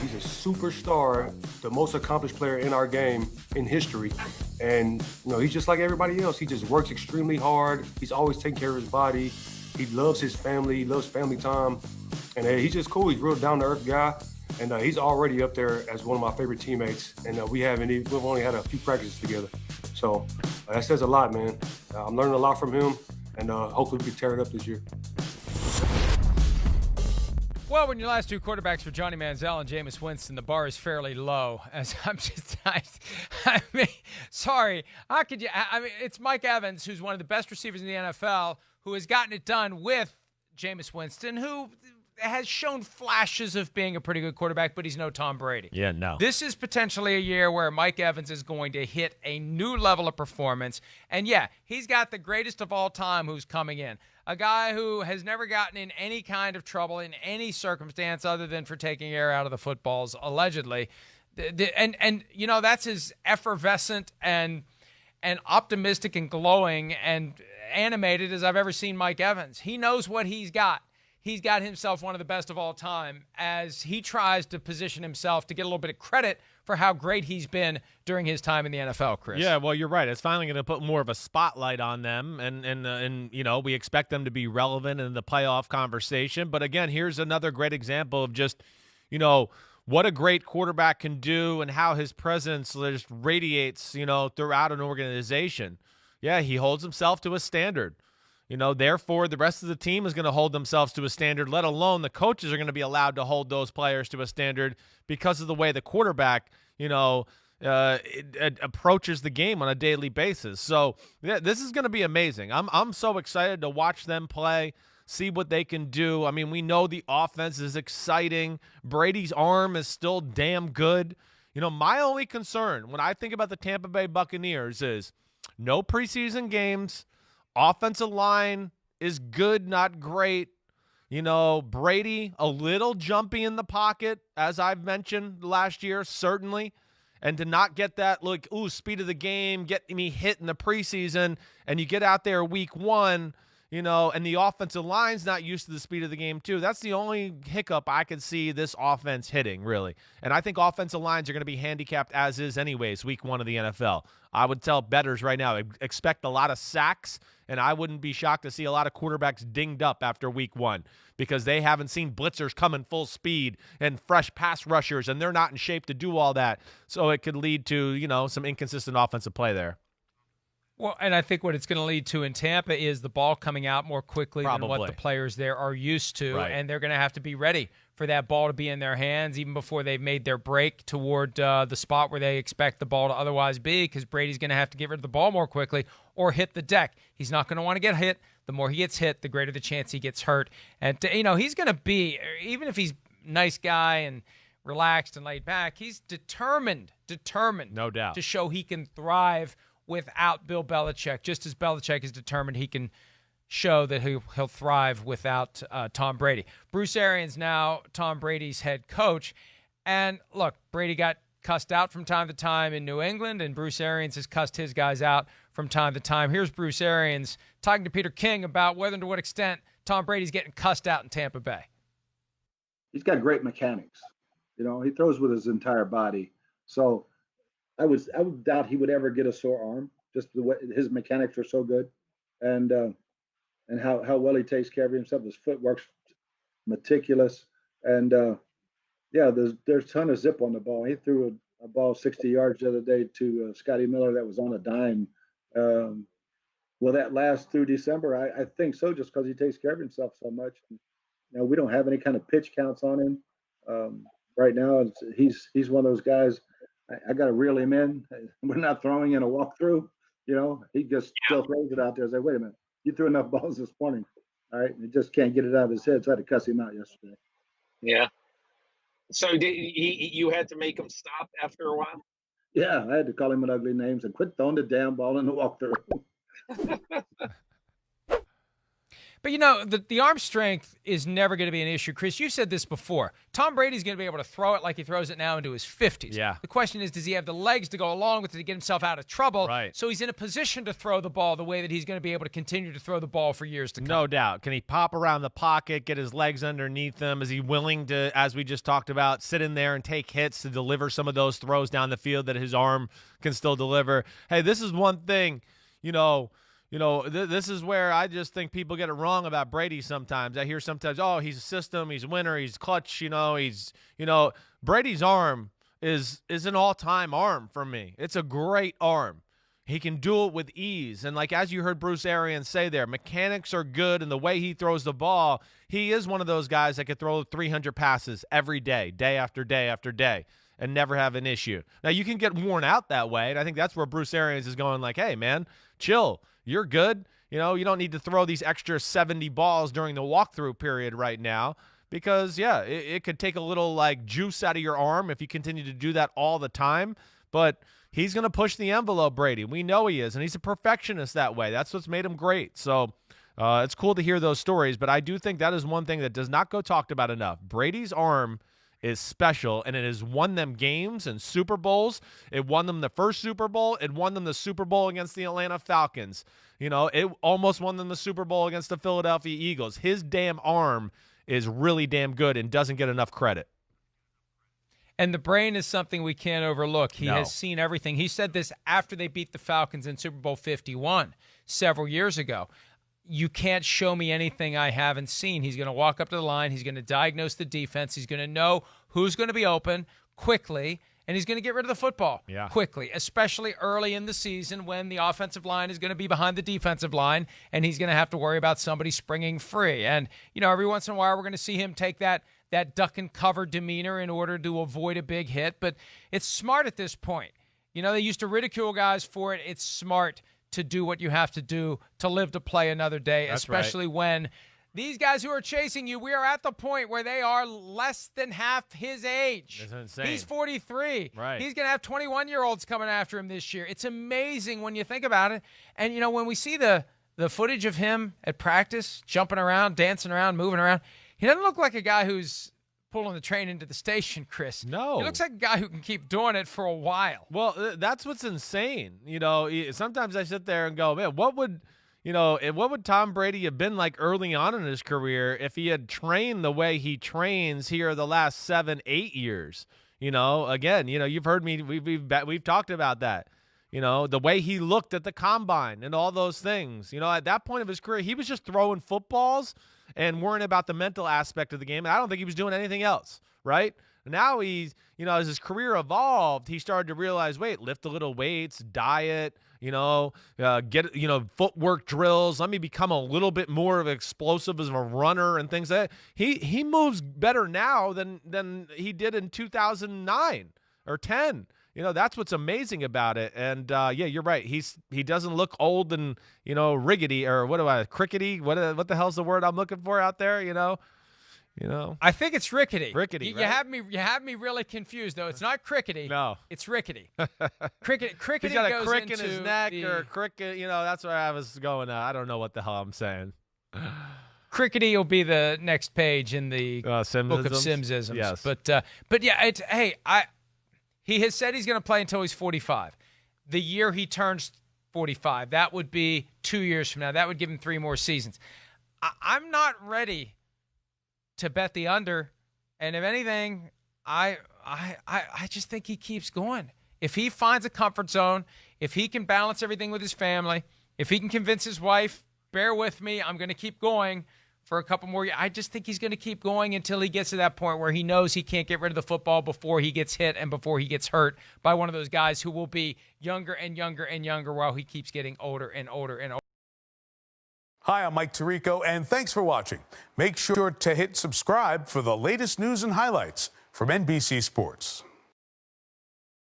He's a superstar, the most accomplished player in our game in history. And, he's just like everybody else. He just works extremely hard. He's always taking care of his body. He loves his family. He loves family time. And he's just cool. He's a real down-to-earth guy. And he's already up there as one of my favorite teammates. And we've only had a few practices together. So that says a lot, man. I'm learning a lot from him. And hopefully we can tear it up this year. Well, when your last two quarterbacks were Johnny Manziel and Jameis Winston, the bar is fairly low. As sorry, how could you? It's Mike Evans, who's one of the best receivers in the NFL, who has gotten it done with Jameis Winston, who has shown flashes of being a pretty good quarterback, but he's no Tom Brady. Yeah, no. This is potentially a year where Mike Evans is going to hit a new level of performance. And yeah, he's got the greatest of all time who's coming in. A guy who has never gotten in any kind of trouble in any circumstance other than for taking air out of the footballs, allegedly. And that's as effervescent and optimistic and glowing and animated as I've ever seen Mike Evans. He knows what he's got. He's got himself one of the best of all time as he tries to position himself to get a little bit of credit for how great he's been during his time in the NFL, Chris. Yeah, well, you're right. It's finally going to put more of a spotlight on them, and we expect them to be relevant in the playoff conversation. But again, here's another great example of just, what a great quarterback can do and how his presence just radiates, throughout an organization. Yeah, he holds himself to a standard. Therefore, the rest of the team is going to hold themselves to a standard, let alone the coaches are going to be allowed to hold those players to a standard because of the way the quarterback, approaches the game on a daily basis. So yeah, this is going to be amazing. I'm so excited to watch them play, see what they can do. I mean, we know the offense is exciting. Brady's arm is still damn good. My only concern when I think about the Tampa Bay Buccaneers is no preseason games. Offensive line is good, not great. Brady, a little jumpy in the pocket, as I've mentioned last year, certainly. And to not get that, speed of the game, get me hit in the preseason, and you get out there week one, and the offensive line's not used to the speed of the game too. That's the only hiccup I could see this offense hitting, really. And I think offensive lines are going to be handicapped as is anyways, week one of the NFL. I would tell bettors right now, expect a lot of sacks, and I wouldn't be shocked to see a lot of quarterbacks dinged up after week one because they haven't seen blitzers coming full speed and fresh pass rushers, and they're not in shape to do all that. So it could lead to, some inconsistent offensive play there. Well, and I think what it's going to lead to in Tampa is the ball coming out more quickly than what the players there are used to, right. And they're going to have to be ready for that ball to be in their hands even before they've made their break toward the spot where they expect the ball to otherwise be, because Brady's going to have to get rid of the ball more quickly or hit the deck. He's not going to want to get hit. The more he gets hit, the greater the chance he gets hurt. And, he's going to be, even if he's a nice guy and relaxed and laid back, he's determined, no doubt, to show he can thrive without Bill Belichick, just as Belichick is determined he can show that he'll thrive without Tom Brady. Bruce Arians now Tom Brady's head coach. And look, Brady got cussed out from time to time in New England, and Bruce Arians has cussed his guys out from time to time. Here's Bruce Arians talking to Peter King about whether and to what extent Tom Brady's getting cussed out in Tampa Bay. He's got great mechanics. He throws with his entire body. So I would doubt he would ever get a sore arm. Just the way his mechanics are so good, and how well he takes care of himself. His footwork's meticulous, and there's a ton of zip on the ball. He threw a ball 60 yards the other day to Scotty Miller that was on a dime. Will that last through December? I think so, just because he takes care of himself so much. We don't have any kind of pitch counts on him right now. He's one of those guys. I got to reel him in. We're not throwing in a walkthrough. He just still throws it out there. I say, wait a minute, you threw enough balls this morning. All right. He just can't get it out of his head. So I had to cuss him out yesterday. Yeah. So you had to make him stop after a while? Yeah. I had to call him an ugly names and quit throwing the damn ball in the walkthrough. But, the arm strength is never going to be an issue. Chris, you said this before. Tom Brady's going to be able to throw it like he throws it now into his 50s. Yeah. The question is, does he have the legs to go along with it to get himself out of trouble? Right. So he's in a position to throw the ball the way that he's going to be able to continue to throw the ball for years to come. No doubt. Can he pop around the pocket, get his legs underneath him? Is he willing to, as we just talked about, sit in there and take hits to deliver some of those throws down the field that his arm can still deliver? Hey, this is one thing, this is where I just think people get it wrong about Brady sometimes. I hear sometimes, oh, he's a system, he's a winner, he's clutch, Brady's arm is an all-time arm for me. It's a great arm. He can do it with ease. And like as you heard Bruce Arians say there, mechanics are good, and the way he throws the ball, he is one of those guys that could throw 300 passes every day, day after day after day, and never have an issue. Now, you can get worn out that way, and I think that's where Bruce Arians is going like, hey, man, chill. You're good. You don't need to throw these extra 70 balls during the walkthrough period right now because, yeah, it could take a little, juice out of your arm if you continue to do that all the time. But he's going to push the envelope, Brady. We know he is, and he's a perfectionist that way. That's what's made him great. So it's cool to hear those stories, but I do think that is one thing that does not go talked about enough. Brady's arm is special, and it has won them games and Super Bowls. It won them the first Super Bowl. It won them the Super Bowl against the Atlanta Falcons. It almost won them the Super Bowl against the Philadelphia Eagles. His damn arm is really damn good and doesn't get enough credit. And the brain is something we can't overlook. He No. has seen everything. He said this after they beat the Falcons in Super Bowl 51 several years ago. You can't show me anything I haven't seen. He's going to walk up to the line. He's going to diagnose the defense. He's going to know who's going to be open quickly, and he's going to get rid of the football quickly, especially early in the season when the offensive line is going to be behind the defensive line, and he's going to have to worry about somebody springing free. And, every once in a while we're going to see him take that duck and cover demeanor in order to avoid a big hit. But it's smart at this point. They used to ridicule guys for it. It's smart to do what you have to do to live to play another day, That's especially when these guys who are chasing you, we are at the point where they are less than half his age. That's insane. He's 43. Right. He's going to have 21-year-olds coming after him this year. It's amazing when you think about it. And, when we see the footage of him at practice, jumping around, dancing around, moving around, he doesn't look like a guy who's pulling the train into the station, Chris. No. He looks like a guy who can keep doing it for a while. Well, that's what's insane. Sometimes I sit there and go, man, what would Tom Brady have been like early on in his career if he had trained the way he trains here the last 7-8 years? Again, you've heard me. We've talked about that. The way he looked at the combine and all those things. At that point of his career, he was just throwing footballs and worrying about the mental aspect of the game. And I don't think he was doing anything else, right? Now he's, as his career evolved, he started to realize, wait, lift a little weights, diet, get, footwork drills. Let me become a little bit more of an explosive as a runner and things like that. He moves better now than he did in 2009 or 10. That's what's amazing about it. And, yeah, you're right. He doesn't look old and, rickety or crickety. What the hell's the word I'm looking for out there, I think it's rickety. Rickety, You right? have me really confused, though. It's not crickety. No. It's rickety. Crickety He's got a goes crick in into his neck or a cricket. That's where I was going. I don't know what the hell I'm saying. Crickety will be the next page in the book of Simsisms. Yes. But yeah, he has said he's going to play until he's 45. The year he turns 45, that would be 2 years from now. That would give him 3 more seasons. I'm not ready to bet the under, and if anything, I just think he keeps going. If he finds a comfort zone, if he can balance everything with his family, if he can convince his wife, bear with me, I'm going to keep going for a couple more years. I just think he's going to keep going until he gets to that point where he knows he can't get rid of the football before he gets hit and before he gets hurt by one of those guys who will be younger and younger and younger while he keeps getting older and older and older. Hi, I'm Mike Tirico, and thanks for watching. Make sure to hit subscribe for the latest news and highlights from NBC Sports.